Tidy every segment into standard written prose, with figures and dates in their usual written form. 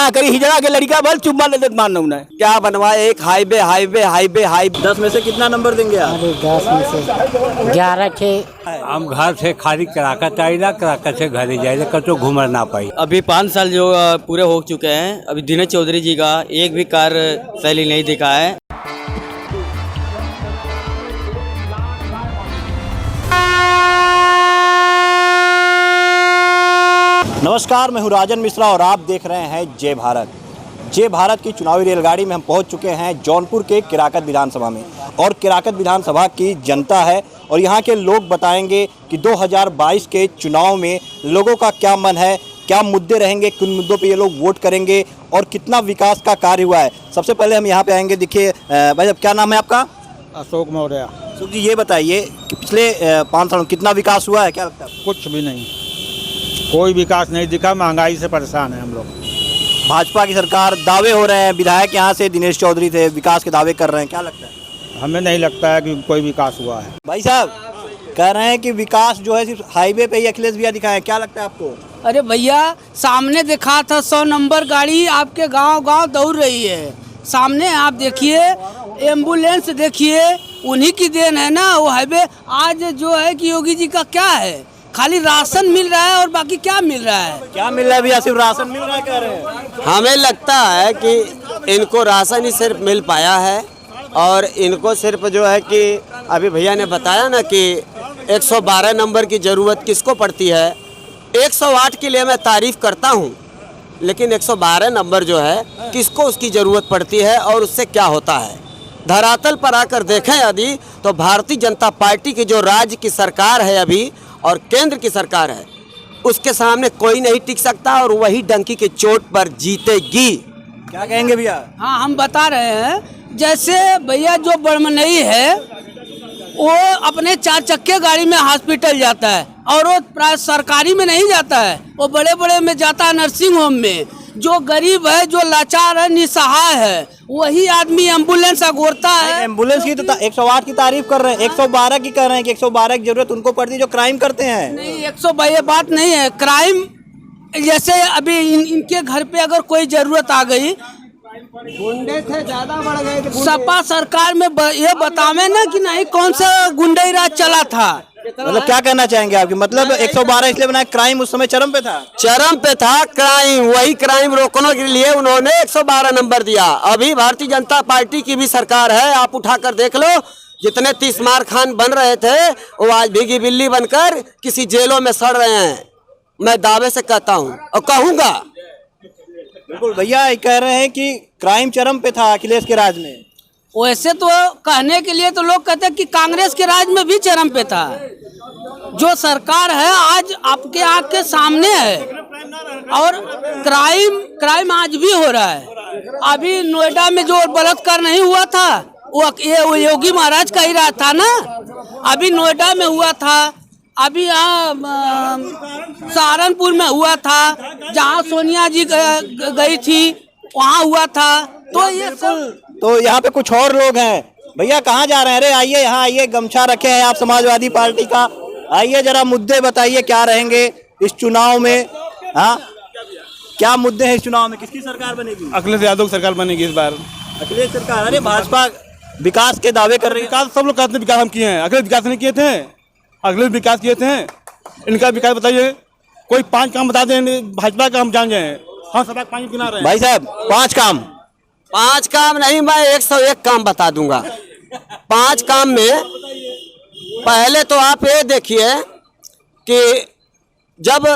का करी हिजड़ा के लड़का भल चुम्मा ले देत मानना उन्हें क्या बनवाए। एक हाईवे हाईवे हाईवे हाईवे 10 में से कितना नंबर देंगे आप? 10 में से 11 थे। हम घर से खाली कराकत आइला, कराकत से घरे जाइला, कतो घूमर ना पाई। अभी 5 साल जो पूरे हो चुके हैं, अभी दिनेश चौधरी जी का एक भी कार्य शैली नहीं दिखा है। नमस्कार, मैं हूं राजन मिश्रा और आप देख रहे हैं जय भारत। जय भारत की चुनावी रेलगाड़ी में हम पहुंच चुके हैं जौनपुर के किराकत विधानसभा में। और किराकत विधानसभा की जनता है और यहां के लोग बताएंगे कि 2022 के चुनाव में लोगों का क्या मन है, क्या मुद्दे रहेंगे, किन मुद्दों पे ये लोग वोट करेंगे और कितना विकास का कार्य हुआ है। सबसे पहले हम यहाँ पे आएंगे। देखिए भाई साहब, क्या नाम है आपका? अशोक मौर्य। अशोक जी, ये बताइए कि पिछले 5 सालों में कितना विकास हुआ है, क्या लगता है? कुछ भी नहीं, कोई विकास नहीं दिखा। महंगाई से परेशान है हम लोग। भाजपा की सरकार, दावे हो रहे हैं, विधायक यहाँ से दिनेश चौधरी थे, विकास के दावे कर रहे हैं, क्या लगता है? हमें नहीं लगता है कि कोई विकास हुआ है। भाई साहब कह रहे हैं कि विकास जो है सिर्फ हाईवे पे ही अखिलेश भैया दिखाए, क्या लगता है आपको? अरे भैया, सामने दिखा था 100 नंबर गाड़ी आपके गांव-गांव दौड़ रही है। सामने आप देखिए, एम्बुलेंस देखिए, उन्हीं की देन है ना वो हाईवे। आज जो है कि योगी जी का क्या है, खाली राशन मिल रहा है और बाकी क्या मिल रहा है? क्या मिल रहा है भैया? सिर्फ राशन मिल रहा है कह रहे हैं। हमें लगता है कि इनको राशन ही सिर्फ मिल पाया है और इनको सिर्फ जो है कि अभी भैया ने बताया ना कि 112 नंबर की ज़रूरत किसको पड़ती है। 108 के लिए मैं तारीफ़ करता हूँ, लेकिन 112 नंबर जो है किसको उसकी ज़रूरत पड़ती है और उससे क्या होता है। धरातल पर आकर देखें यदि तो भारतीय जनता पार्टी की जो राज्य की सरकार है अभी और केंद्र की सरकार है, उसके सामने कोई नहीं टिक सकता और वही डंकी के चोट पर जीतेगी। क्या कहेंगे भैया? हाँ, हम बता रहे हैं, जैसे भैया जो बड़मनई है वो अपने 4 चक्के गाड़ी में हॉस्पिटल जाता है और वो प्राय सरकारी में नहीं जाता है, वो बड़े बड़े में जाता है, नर्सिंग होम में। जो गरीब है, जो लाचार है, निसहाय है, वही आदमी एम्बुलेंस अगोरता है। एम्बुलेंस की तो 108 की तारीफ कर रहे हैं, 112 की कर रहे हैं कि 112 की जरूरत उनको पड़ती है जो क्राइम करते हैं। नहीं, 112 ये बात नहीं है। क्राइम जैसे अभी इनके घर पे अगर कोई जरूरत आ गई, गुंडे थे, ज्यादा बढ़ गए थे। सपा सरकार में ये बतावे ना कि नहीं कौन सा गुंडई राज चला था। मतलब क्या कहना चाहेंगे आपकी? मतलब 112 इसलिए बनाया, क्राइम उस समय चरम पे था। चरम पे था क्राइम, वही क्राइम रोकने के लिए उन्होंने 112 नंबर दिया। अभी भारतीय जनता पार्टी की भी सरकार है, आप उठाकर देख लो, जितने 30 मार खान बन रहे थे वो आज भीगी बिल्ली बनकर किसी जेलों में सड़ रहे हैं। मैं दावे से कहता हूँ और कहूँगा। बिल्कुल भैया, ये कह रहे हैं कि क्राइम चरम पे था अखिलेश के राज में। वैसे तो कहने के लिए तो लोग कहते हैं कि कांग्रेस के राज में भी चरम पे था। जो सरकार है आज आपके आँख के सामने है और क्राइम आज भी हो रहा है। अभी नोएडा में जो बलात्कार नहीं हुआ था वो योगी महाराज का ही राज था ना। अभी नोएडा में हुआ था, अभी यहाँ सहारनपुर में हुआ था, जहाँ सोनिया जी गई थी वहाँ हुआ था। तो ये सब, तो यहाँ पे कुछ और लोग हैं। भैया कहाँ जा रहे हैं? अरे आइए, यहाँ आइए, गमछा रखे हैं आप समाजवादी पार्टी का। आइए जरा मुद्दे बताइए क्या रहेंगे इस चुनाव में। हाँ, क्या मुद्दे हैं इस चुनाव में? किसकी सरकार बनेगी? अखिलेश यादव की सरकार बनेगी इस बार। अखिलेश सरकार? अरे भाजपा विकास के दावे कर रही है। विकास सब लोग कहते हैं, विकास हम किए हैं। अखिलेश विकास नहीं किए थे, अखिलेश विकास किए थे। इनका विकास बताइए, कोई 5 काम बता दें भाजपा का, हम जान जाए। हम सब 5 गिना रहे हैं। भाई साहब 5 काम नहीं, मैं 101 काम बता दूंगा। 5 काम में पहले तो आप ये देखिए कि जब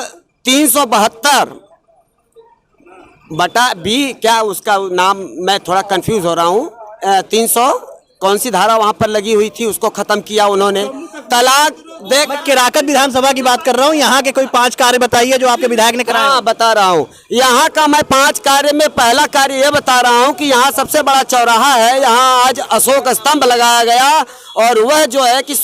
372/B, क्या उसका नाम, मैं थोड़ा कंफ्यूज हो रहा हूँ, 300 कौन सी धारा वहाँ पर लगी हुई थी, उसको खत्म किया उन्होंने। तलाक देख, मैं किराकत विधानसभा की बात कर रहा हूँ। यहाँ के कोई 5 कार्य बताइए जो आपके विधायक ने कराया। हाँ, बता रहा हूँ। यहाँ का मैं 5 कार्य में पहला कार्य ये बता रहा हूँ कि यहाँ सबसे बड़ा चौराहा है, यहाँ आज अशोक स्तंभ लगाया गया और वह जो है कि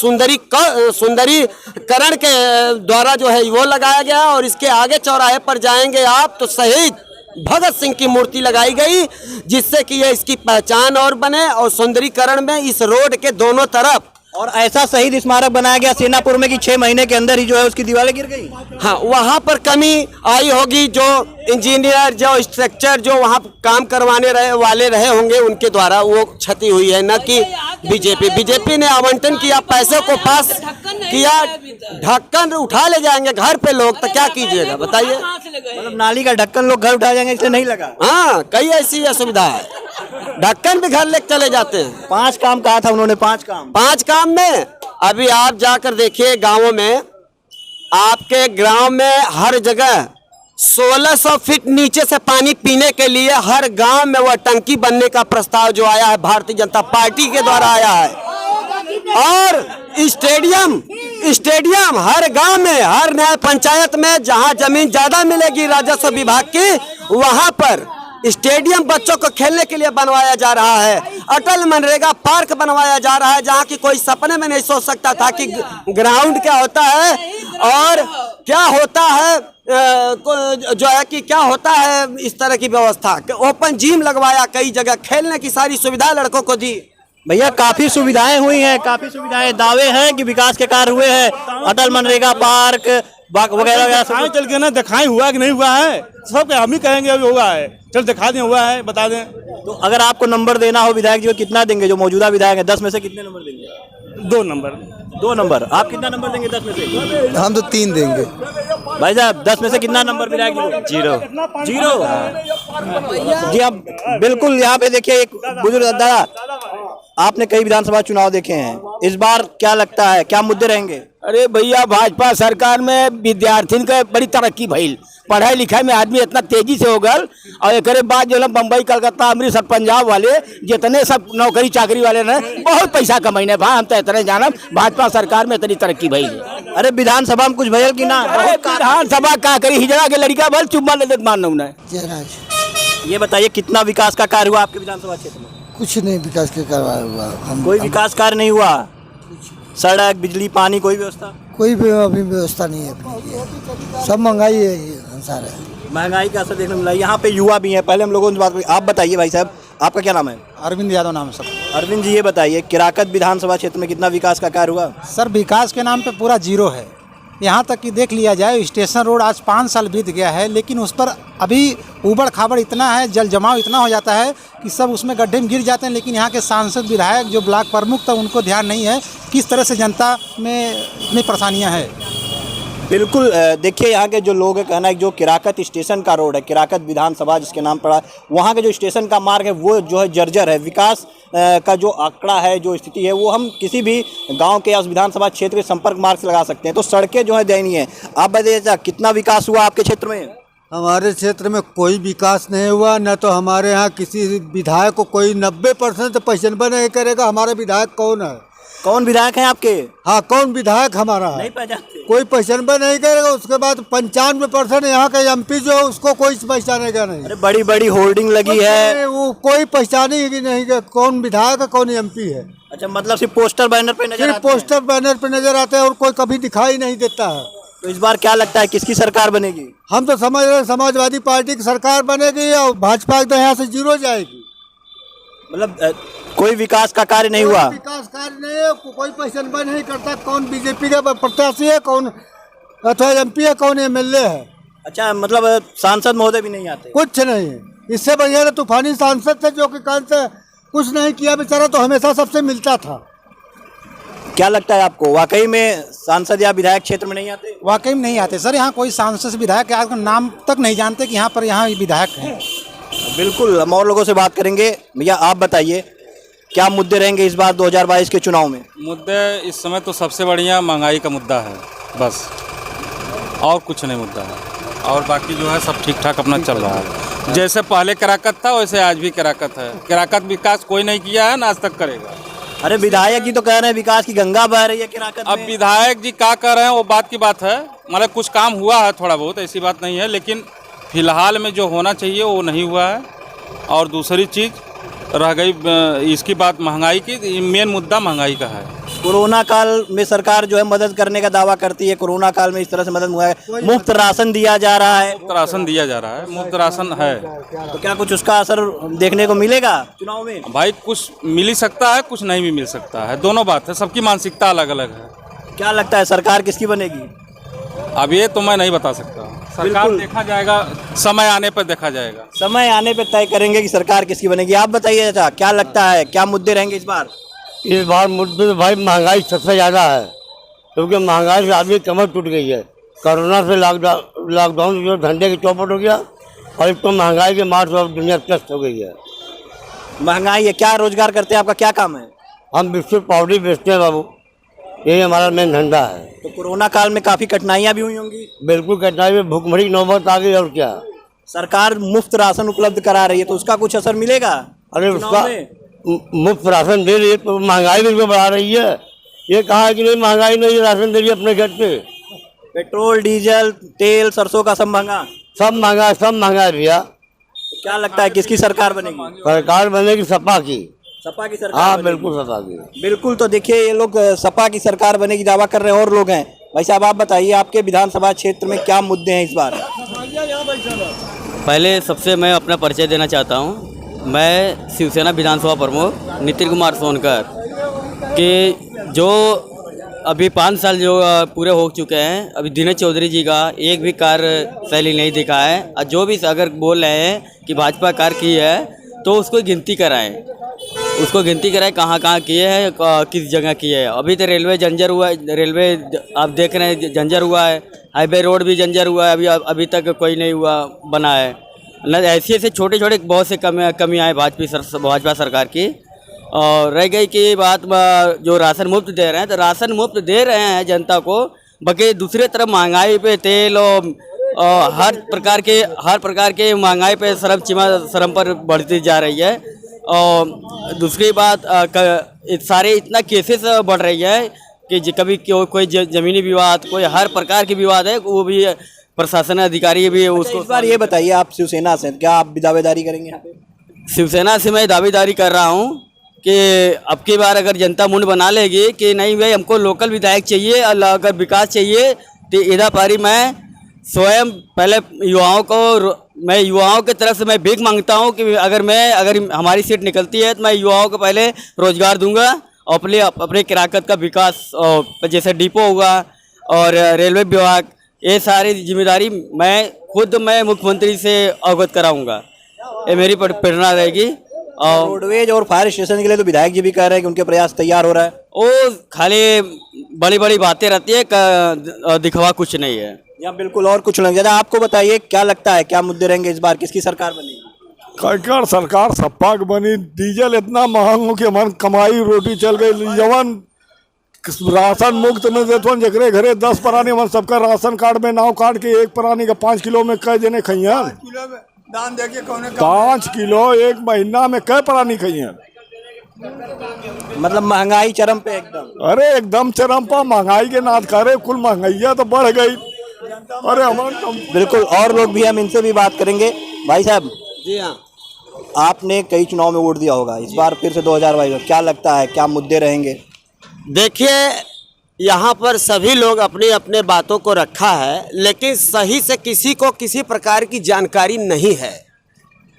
सुंदरीकरण के द्वारा जो है वो लगाया गया। और इसके आगे चौराहे पर जाएंगे आप तो शहीद भगत सिंह की मूर्ति लगाई गई, जिससे कि ये इसकी पहचान और बने। और सुंदरीकरण में इस रोड के दोनों तरफ और ऐसा शहीद स्मारक बनाया गया सेनापुर में कि 6 महीने के अंदर ही जो है उसकी दीवारें गिर गई। हाँ, वहाँ पर कमी आई होगी, जो इंजीनियर जो स्ट्रक्चर जो वहाँ काम करवाने वाले रहे होंगे उनके द्वारा वो क्षति हुई है, न कि बीजेपी ने आवंटन किया, पैसे को पास किया, ढक्कन उठा ले जाएंगे घर पे लोग, तो क्या कीजिएगा बताइए। मतलब नाली का ढक्कन लोग घर उठा जाएंगे इसलिए नहीं लगा। हाँ, कई ऐसी असुविधा है, ढक्कन भी घर लेकर चले जाते हैं। 5 काम कहा था उन्होंने, 5 काम में अभी आप जाकर देखिए गाँवों में, आपके गांव में हर जगह 1600 फीट नीचे से पानी पीने के लिए हर गांव में वह टंकी बनने का प्रस्ताव जो आया है भारतीय जनता पार्टी के द्वारा आया है। और स्टेडियम हर गांव में, हर नया पंचायत में जहां जमीन ज्यादा मिलेगी राजस्व विभाग की, वहां पर स्टेडियम बच्चों को खेलने के लिए बनवाया जा रहा है। अटल मनरेगा पार्क बनवाया जा रहा है, जहां की कोई सपने में नहीं सोच सकता था कि ग्राउंड क्या होता है और क्या होता है, जो है कि क्या होता है इस तरह की व्यवस्था। ओपन जिम लगवाया, कई जगह खेलने की सारी सुविधा लड़कों को दी। भैया काफी सुविधाएं हुई हैं, काफी सुविधाएं, दावे हैं कि विकास के कार्य हुए हैं, अटल मनरेगा पार्क वगैरह वगैरह चल के ना दिखाई हुआ कि नहीं हुआ है, सब हम ही कहेंगे अभी हुआ है, चल दिखा दें हुआ है, बता दें। तो अगर आपको नंबर देना हो विधायक जी को कितना देंगे, जो मौजूदा विधायक है 10 में से कितने नंबर देंगे? 2 नंबर। 2 नंबर। आप कितना नंबर देंगे 10 में से? हम तो 3 देंगे। भाई साहब 10 में से कितना नंबर विधायक जी को? 0। जी आप बिल्कुल यहाँ पे देखिए, एक बुजुर्ग दादा, आपने कई विधानसभा चुनाव देखे हैं, इस बार क्या लगता है, क्या मुद्दे रहेंगे? अरे भैया, भाजपा सरकार में विद्यार्थियों का बड़ी तरक्की भइल, पढ़ाई लिखाई में आदमी इतना तेजी से हो गल, और एक बाद जो है बम्बई कलकत्ता अमृतसर पंजाब वाले जितने सब नौकरी चाकरी वाले ने बहुत पैसा कमाइने भा, हम तो इतने जानब भाजपा सरकार में इतनी तरक्की भइल। अरे विधानसभा में कुछ भयल की ना? विधानसभा का करी, हिजड़ा के लड़का भल चुम्मा ले देते मान न। ये बताइए कितना विकास का कार्य हुआ आपके विधानसभा क्षेत्र में? कुछ नहीं विकास के करवाया हुआ। कोई विकास कार्य नहीं हुआ? सड़क, बिजली, पानी, कोई व्यवस्था? कोई भी अभी व्यवस्था नहीं है, सब महंगाई है, संसार है। महंगाई का असर देखने मिला। यहाँ पे युवा भी हैं, पहले हम लोगों से बात करें। आप बताइए भाई साहब, आपका क्या नाम है? अरविंद यादव नाम है सर। अरविंद जी ये बताइए, किराकत विधानसभा क्षेत्र में कितना विकास का कार्य हुआ? सर विकास के नाम पे पूरा 0 है। यहाँ तक कि देख लिया जाए, स्टेशन रोड आज 5 साल बीत गया है, लेकिन उस पर अभी ऊबड़ खाबड़ इतना है, जल जमाव इतना हो जाता है कि सब उसमें गड्ढे में गिर जाते हैं। लेकिन यहाँ के सांसद विधायक जो ब्लॉक प्रमुख था, उनको ध्यान नहीं है किस तरह से जनता में इतनी परेशानियाँ हैं। बिल्कुल देखिए, यहाँ के जो लोग हैं कहना है जो किराकत स्टेशन का रोड है, किराकत विधानसभा जिसके नाम पड़ा, वहाँ के जो स्टेशन का मार्ग है वो जो है जर्जर है। विकास का जो आंकड़ा है, जो स्थिति है, वो हम किसी भी गांव के या उस विधानसभा क्षेत्र के संपर्क मार्ग से लगा सकते हैं। तो सड़कें जो है दयनीय है। आप बताइए कितना विकास हुआ आपके क्षेत्र में? हमारे क्षेत्र में कोई विकास नहीं हुआ, न तो हमारे यहाँ किसी विधायक को कोई 90% पैसे नहीं करेगा। हमारा विधायक कौन है? कौन विधायक हैं आपके? हाँ, कौन विधायक हमारा है? नहीं पहचानते? कोई पहचान नहीं करेगा। उसके बाद 95% यहाँ का MP जो है उसको कोई पहचानेगा नहीं। अरे बड़ी बड़ी होर्डिंग लगी है, वो कोई पहचानेगी नहीं कि कौन विधायक है, कौन MP है। अच्छा, मतलब सिर्फ पोस्टर बैनर पे नजर आते हैं? पोस्टर बैनर पे नजर आते हैं और कोई कभी दिखाई नहीं देता है। तो इस बार क्या लगता है किसकी सरकार बनेगी? हम तो समझ रहे हैं समाजवादी पार्टी की सरकार बनेगी और भाजपा तो यहाँ से 0 जाएगी। मतलब कोई विकास का कार्य नहीं हुआ? विकास कार्य नहीं है, कोई पैसा नहीं करता। कौन बीजेपी का प्रत्याशी है, कौन अथवा MP है, कौन MLA है? अच्छा, मतलब सांसद महोदय भी नहीं आते? कुछ नहीं है। इससे बढ़िया तूफानी सांसद थे जो कि कान से कुछ नहीं किया बेचारा, तो हमेशा सबसे मिलता था। क्या लगता है आपको, वाकई में सांसद या विधायक क्षेत्र में नहीं आते? वाकई में नहीं आते सर। यहाँ कोई सांसद विधायक आज नाम तक नहीं जानते कि यहाँ विधायक हैं। बिल्कुल, हम और लोगों से बात करेंगे। भैया आप बताइए क्या मुद्दे रहेंगे इस बार 2022 के चुनाव में? मुद्दे इस समय तो सबसे बढ़िया महंगाई का मुद्दा है, बस और कुछ नहीं मुद्दा है। और बाकी जो है सब ठीक ठाक अपना चल रहा है। जैसे पहले किराकत था वैसे आज भी किराकत है। किराकत विकास कोई नहीं किया है, ना आज तक करेगा। अरे विधायक जी तो कह रहे हैं विकास की गंगा बह रही है किराकत में। अब विधायक जी क्या कर रहे हैं वो बात की बात है। मतलब कुछ काम हुआ है थोड़ा बहुत, ऐसी बात नहीं है, लेकिन फिलहाल में जो होना चाहिए वो नहीं हुआ है। और दूसरी चीज़ रह गई इसकी बात महंगाई की, मेन मुद्दा महंगाई का है। कोरोना काल में सरकार जो है मदद करने का दावा करती है, कोरोना काल में इस तरह से मदद हुआ है, मुफ्त राशन दिया जा रहा है, मुफ्त राशन दिया जा रहा है, मुफ्त राशन है। तो क्या कुछ उसका असर देखने को मिलेगा चुनाव में? भाई कुछ मिल ही सकता है, कुछ नहीं भी मिल सकता है, दोनों बात है, सबकी मानसिकता अलग अलग है। क्या लगता है सरकार किसकी बनेगी? अब ये तो मैं नहीं बता सकता, सरकार देखा जाएगा, समय आने पर देखा जाएगा। समय आने पे तय करेंगे कि सरकार किसकी बनेगी। आप बताइए चाचा, क्या लगता है क्या मुद्दे रहेंगे इस बार? इस बार मुद्दे तो भाई महंगाई सबसे ज़्यादा है, क्योंकि महंगाई से आदमी कमर टूट गई है। कोरोना से लॉकडाउन जो धंधे की चौपट हो गया, और एक तो महंगाई के मार से अब दुनिया त्रस्त हो गई है। महंगाई है, क्या रोजगार करते हैं, आपका क्या काम है? हम बिस्कुट पाउडर बेचते हैं बाबू, यही हमारा मेन धंधा है। तो कोरोना काल में काफी कठिनाइयां भी हुई होंगी। बिल्कुल कठिनाई में भूखमरी की नौबत आ गई, और क्या। सरकार मुफ्त राशन उपलब्ध करा रही है, तो उसका कुछ असर मिलेगा? अरे चुनाव उसका में? मुफ्त राशन दे रही है तो महंगाई भी बढ़ा रही है। ये कहा है कि नहीं महंगाई नहीं, राशन दे रही है अपने घर पे। पेट्रोल, डीजल, तेल, सरसों का सब महंगा, सब महंगा है भैया। तो क्या लगता है किसकी सरकार बनेगी? सरकार बनेगी सपा की। सपा की सरकार हाँ बनेगी। बिल्कुल सपा की। बिल्कुल। तो देखिए ये लोग सपा की सरकार बनेगी दावा कर रहे हैं, और लोग हैं। भाई साहब आप बताइए, आपके विधानसभा क्षेत्र में क्या मुद्दे हैं इस बार? पहले सबसे मैं अपना परिचय देना चाहता हूँ। मैं शिवसेना विधानसभा प्रमुख नितिन कुमार सोनकर के जो अभी 5 साल जो पूरे हो चुके हैं, अभी दिनेश चौधरी जी का एक भी कार्य शैली नहीं दिखा है। और जो भी अगर बोल रहे हैं कि भाजपा कार्य की है, तो उसको गिनती कराएं, कहाँ कहाँ किए हैं, किस जगह किए हैं। अभी तो रेलवे जंजर हुआ है, रेलवे आप देख रहे हैं जंजर हुआ है, हाईवे रोड भी जंजर हुआ है, अभी तक कोई नहीं हुआ बना है न। ऐसे छोटे छोटे बहुत से कमियाँ हैं भाजपा सरकार की। और रह गई कि बात जो राशन मुफ्त दे रहे हैं, तो राशन मुफ्त दे रहे हैं जनता को, बाकी दूसरे तरफ महंगाई पे तेल और हर प्रकार के महंगाई पे शर्म पर बढ़ती जा रही है। और दूसरी बात सारे इतना केसेस बढ़ रही है कि कभी कोई ज़मीनी विवाद, कोई हर प्रकार की विवाद है, वो भी प्रशासन अधिकारी भी उसको। इस बार ये बताइए, आप शिवसेना से क्या आप दावेदारी करेंगे यहाँ पे? शिवसेना से मैं दावेदारी कर रहा हूँ कि अब की बार अगर जनता मुंड बना लेगी कि नहीं भाई हमको लोकल विधायक चाहिए, और अगर विकास चाहिए, तो इधर पारी मैं स्वयं पहले युवाओं की तरफ से मैं भीख मांगता हूँ कि अगर हमारी सीट निकलती है, तो मैं युवाओं को पहले रोजगार दूंगा, और अपने किराकत का विकास, जैसे डिपो होगा और रेलवे विभाग, ये सारी जिम्मेदारी मैं मुख्यमंत्री से अवगत कराऊंगा। ये मेरी प्रेरणा रहेगी। और रोडवेज और फायर स्टेशन के लिए तो विधायक जी भी कह रहे हैं कि उनके प्रयास तैयार हो रहा है। वो खाली बड़ी बड़ी बातें रहती है, दिखवा कुछ नहीं है। या बिल्कुल और कुछ नहीं। दादा आपको बताइए क्या लगता है क्या मुद्दे रहेंगे इस बार, किसकी सरकार बनेगी? कईकर सरकार सपा के बनी। डीजल इतना महंग हो कि हमारी कमाई रोटी चल गई। जवन राशन मुफ्त में देते जकरे घरे 10 प्राणी, हम सबका राशन कार्ड में नाव काट के 1 प्राणी का 5 किलो में कई जने खइया। 5 किलो 1 महीना में कई प्राणी खइया। मतलब महंगाई चरम पे एकदम। अरे एकदम चरम पर महंगाई के नाथ करे, कुल महंगाइया तो बढ़ गई। अरे हमारे बिल्कुल। और लोग भी, हम इनसे भी बात करेंगे। भाई साहब जी हाँ, आपने कई चुनाव में वोट दिया होगा, इस बार फिर से 2022 क्या लगता है क्या मुद्दे रहेंगे? देखिए यहाँ पर सभी लोग अपने अपने बातों को रखा है, लेकिन सही से किसी को किसी प्रकार की जानकारी नहीं है।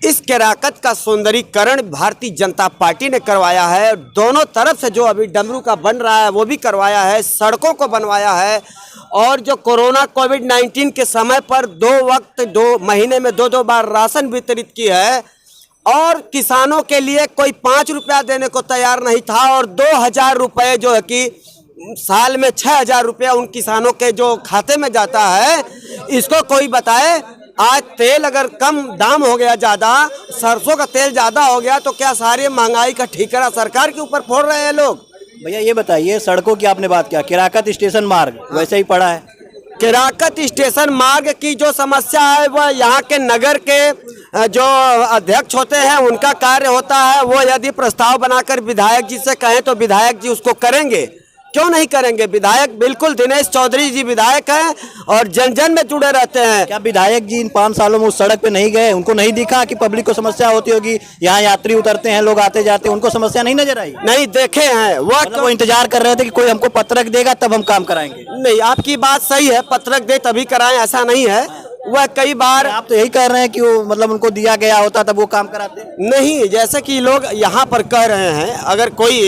इस किराकत का सौंदर्यीकरण भारतीय जनता पार्टी ने करवाया है। दोनों तरफ से जो अभी डमरू का बन रहा है वो भी करवाया है, सड़कों को बनवाया है। और जो कोरोना कोविड-19 के समय पर 2 महीने में 2 बार राशन वितरित की है, और किसानों के लिए कोई 5 रुपया देने को तैयार नहीं था, और 2000 रुपये जो है कि साल में 6000 रुपया उन किसानों के जो खाते में जाता है, इसको कोई बताए। आज तेल अगर कम दाम हो गया, ज़्यादा सरसों का तेल ज़्यादा हो गया, तो क्या सारे महंगाई का ठीकरा सरकार के ऊपर फोड़ रहे हैं लोग? भैया ये बताइए, सड़कों की आपने बात किया, किराकत स्टेशन मार्ग वैसे ही पड़ा है। किराकत स्टेशन मार्ग की जो समस्या है वह यहाँ के नगर के जो अध्यक्ष होते हैं उनका कार्य होता है। वो यदि प्रस्ताव बनाकर विधायक जी से कहें तो विधायक जी उसको करेंगे। क्यों नहीं करेंगे? विधायक बिल्कुल दिनेश चौधरी जी विधायक हैं और जन जन में जुड़े रहते हैं। क्या विधायक जी इन 5 सालों में उस सड़क पे नहीं गए? उनको नहीं दिखा कि पब्लिक को समस्या होती होगी? यहाँ यात्री उतरते हैं, लोग आते जाते हैं, उनको समस्या नहीं नजर आई? नहीं देखे हैं वो इंतजार कर रहे थे कि कोई हमको पत्रक देगा तब हम काम कराएंगे। नहीं, आपकी बात सही है, पत्रक दे तभी कराएं ऐसा नहीं है। वह कई बार आप तो यही कह रहे हैं कि वो मतलब उनको दिया गया होता तब वो काम कराते। नहीं, जैसे कि लोग यहाँ पर कह रहे हैं, अगर कोई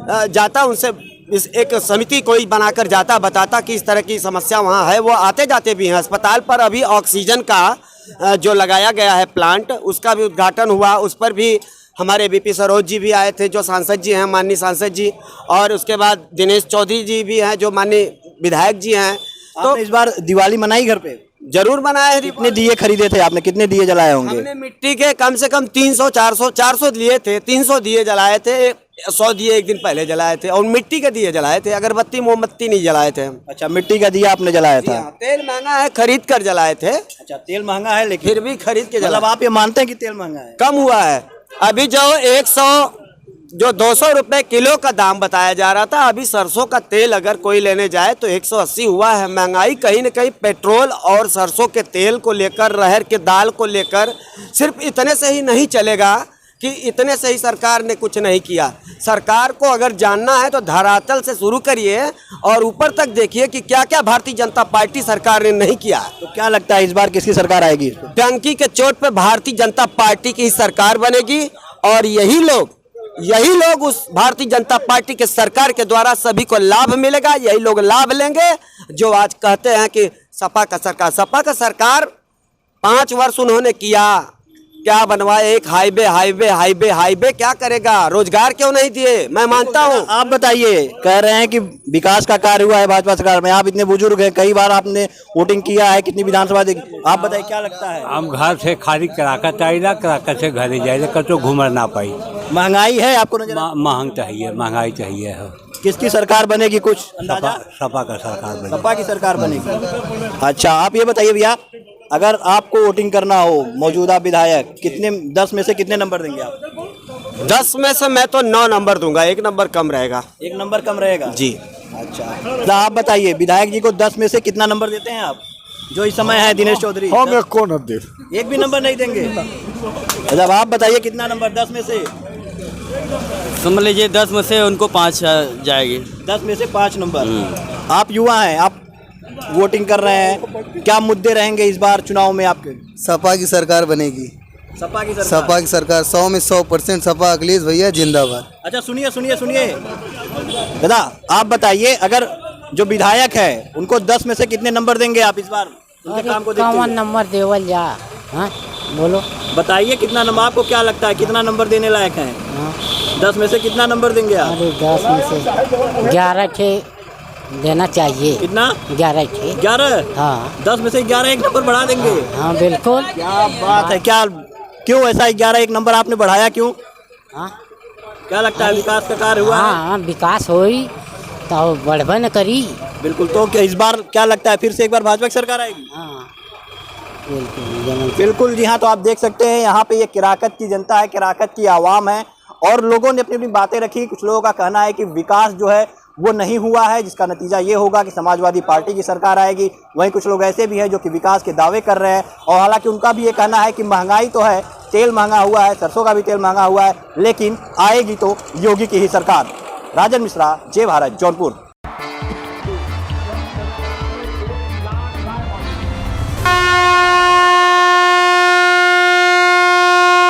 जाता उनसे इस एक समिति कोई बनाकर जाता, बताता कि इस तरह की समस्या वहाँ है, वो आते जाते भी हैं। अस्पताल पर अभी ऑक्सीजन का जो लगाया गया है प्लांट, उसका भी उद्घाटन हुआ, उस पर भी हमारे बीपी सरोज जी भी आए थे, जो सांसद जी हैं, माननीय सांसद जी, और उसके बाद दिनेश चौधरी जी भी हैं, जो माननीय विधायक जी हैं। तो इस बार दिवाली मनाई घर पे? जरूर मनाए हैं। कितने दिए खरीदे थे आपने? कितने दिए जलाए होंगे? हमने मिट्टी के कम से कम 300-400 लिए थे, 300 दिए जलाए थे, 100 दिए एक दिन पहले जलाए थे, और मिट्टी के दिए जलाए थे, अगरबत्ती मोमबत्ती नहीं जलाए थे। अच्छा, मिट्टी का दिया आपने जलाया था? तेल महंगा है, खरीद कर जलाए थे। अच्छा, तेल महंगा है लेकिन फिर भी खरीद के मतलब आप ये मानते हैं कि तेल महंगा है? कम हुआ है। अभी जो 200 रुपए किलो का दाम बताया जा रहा था, अभी सरसों का तेल अगर कोई लेने जाए तो 180 हुआ है। महंगाई कहीं न कहीं पेट्रोल और सरसों के तेल को लेकर, रहर के दाल को लेकर, सिर्फ इतने से ही नहीं चलेगा कि इतने से ही सरकार ने कुछ नहीं किया। सरकार को अगर जानना है तो धरातल से शुरू करिए और ऊपर तक देखिए कि क्या क्या भारतीय जनता पार्टी सरकार ने नहीं किया। तो क्या लगता है इस बार किसकी सरकार आएगी? टंकी के चोट पे भारतीय जनता पार्टी की सरकार बनेगी और यही लोग उस भारतीय जनता पार्टी के सरकार के द्वारा सभी को लाभ मिलेगा। यही लोग लाभ लेंगे जो आज कहते हैं कि सपा का सरकार 5 वर्ष उन्होंने किया, क्या बनवाए? एक हाईवे क्या करेगा? रोजगार क्यों नहीं दिए? मैं मानता हूँ। आप बताइए, कह रहे हैं कि विकास का कार्य हुआ है भाजपा सरकार में, आप इतने बुजुर्ग हैं, कई बार आपने वोटिंग किया है, कितनी विधानसभा देखी, आप बताइए क्या लगता है? हम घर से खाली कराकत आइला, कराकत से घरे जाइला, कतो घूमर ना पाई। महंगाई है आपको नजर? महंगाई चाहिए है। किसकी सरकार बनेगी कुछ अंदाजा? सपा का सरकार बनेगी। सपा की सरकार बनेगी। अच्छा, आप ये बताइए भैया, अगर आपको वोटिंग करना हो मौजूदा विधायक, कितने 10 में से कितने नंबर देंगे आप? 10 में से मैं तो 9 नंबर दूंगा, 1 नंबर कम रहेगा। 1 नंबर कम रहेगा जी। अच्छा, तो आप बताइए विधायक जी को 10 में से कितना नंबर देते हैं आप, जो इस समय है दिनेश चौधरी? हम कौन दे, एक भी नंबर नहीं देंगे? जब आप बताइए कितना नंबर 10 में से? समझ लीजिए 10 में से उनको 5 जाएगी। 10 में से 5 नंबर। आप युवा हैं, आप वोटिंग कर रहे हैं, क्या मुद्दे रहेंगे इस बार चुनाव में आपके? सपा की सरकार बनेगी। सपा की सरकार? सपा की सरकार 100 में 100% सपा। अखिलेश भैया जिंदाबाद। अच्छा, सुनिए दादा, आप बताइए, अगर जो विधायक है उनको 10 में से कितने नंबर देंगे आप इस बार उनके काम को देखते हुए? नंबर देवल जा, हाँ बोलो, बताइए कितना नंबर, आपको क्या लगता है कितना नंबर देने लायक है? 10 में से कितना नंबर देंगे आप? 10 में से 11 थे देना चाहिए। कितना? 11 थे। 11? हाँ। 10 में से 11 एक नंबर बढ़ा देंगे? हाँ बिल्कुल। क्या बात है, क्या क्यों ऐसा 11 एक नंबर आपने बढ़ाया, क्यों? हाँ, क्या लगता है विकास का कार्य हुआ? हाँ, विकास होई तो बढ़बे न करी। बिल्कुल। तो क्या इस बार क्या लगता है फिर से एक बार भाजपा की सरकार आएगी? हाँ बिल्कुल जी हाँ। तो आप देख सकते हैं यहाँ पे ये किराकत की जनता है, किराकत की आवाम है, और लोगों ने अपनी अपनी बातें रखी। कुछ लोगों का कहना है कि विकास जो है वो नहीं हुआ है, जिसका नतीजा ये होगा कि समाजवादी पार्टी की सरकार आएगी। वहीं कुछ लोग ऐसे भी हैं जो कि विकास के दावे कर रहे हैं, और हालांकि उनका भी ये कहना है कि महंगाई तो है, तेल महंगा हुआ है, सरसों का भी तेल महंगा हुआ है, लेकिन आएगी तो योगी की ही सरकार। राजन मिश्रा, जय भारत, जौनपुर।